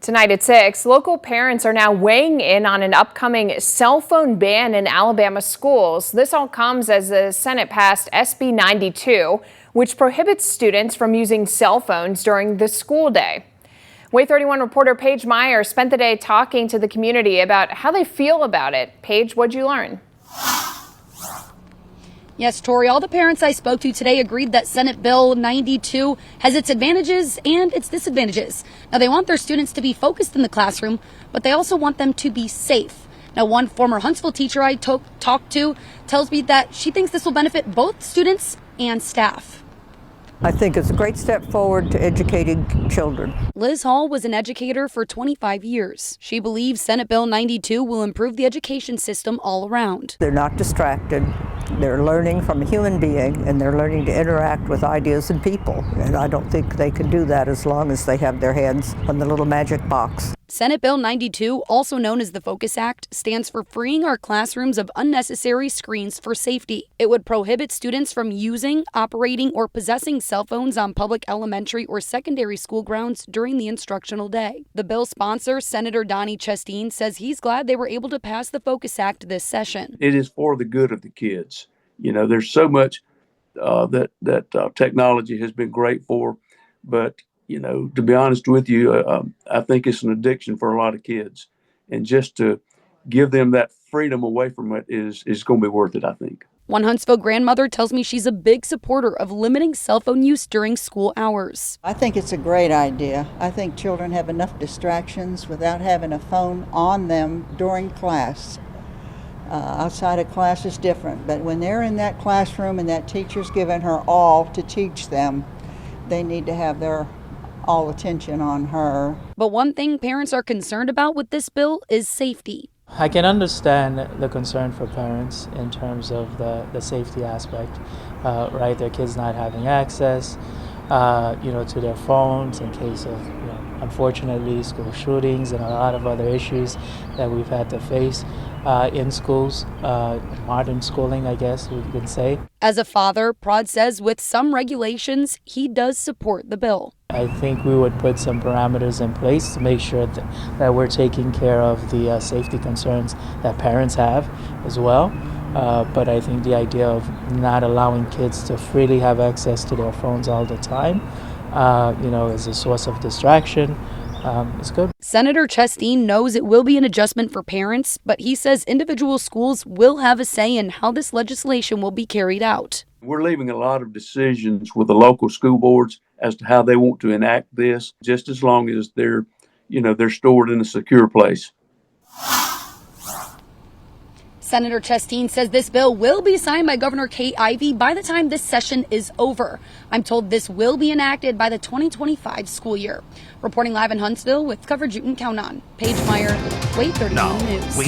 Tonight at 6, local parents are now weighing in on an upcoming cell phone ban in Alabama schools. This all comes as the Senate passed SB 92, which prohibits students from using cell phones during the school day. WAAY 31 reporter Paige Meyer spent the day talking to the community about how they feel about it. Paige, what'd you learn? Yes, Tori, all the parents I spoke to today agreed that Senate Bill 92 has its advantages and its disadvantages. Now, they want their students to be focused in the classroom, but they also want them to be safe. Now, one former Huntsville teacher I talked to tells me that she thinks this will benefit both students and staff. I think it's a great step forward to educating children. Liz Hall was an educator for 25 years. She believes Senate Bill 92 will improve the education system all around. They're not distracted. They're learning from a human being, and they're learning to interact with ideas and people. And I don't think they can do that as long as they have their hands on the little magic box. Senate Bill 92, also known as the Focus Act, stands for freeing our classrooms of unnecessary screens for safety. It would prohibit students from using, operating, or possessing cell phones on public elementary or secondary school grounds during the instructional day. The bill's sponsor, Senator Donnie Chasteen, says he's glad they were able to pass the Focus Act this session. It is for the good of the kids. You know, there's so much that technology has been great for, but you know, to be honest with you, I think it's an addiction for a lot of kids, and just to give them that freedom away from it is going to be worth it, I think. One Huntsville grandmother tells me she's a big supporter of limiting cell phone use during school hours. I think it's a great idea. I think children have enough distractions without having a phone on them during class. Outside of class is different, but when they're in that classroom and that teacher's giving her all to teach them, they need to have their all attention on her. But one thing parents are concerned about with this bill is safety. I can understand the concern for parents in terms of the safety aspect, right? Their kids not having access, to their phones in case of, unfortunately, school shootings and a lot of other issues that we've had to face in schools, modern schooling, I guess we can say. As a father, Prod says with some regulations, he does support the bill. I think we would put some parameters in place to make sure that we're taking care of the safety concerns that parents have as well. But I think the idea of not allowing kids to freely have access to their phones all the time, is a source of distraction. It's good. Senator Chasteen knows it will be an adjustment for parents, but he says individual schools will have a say in how this legislation will be carried out. We're leaving a lot of decisions with the local school boards as to how they want to enact this, just as long as they're stored in a secure place. Senator Chasteen says this bill will be signed by Governor Kay Ivey by the time this session is over. I'm told this will be enacted by the 2025 school year. Reporting live in Huntsville with coverage you can count on. Paige Meyer, WAAY 31 News.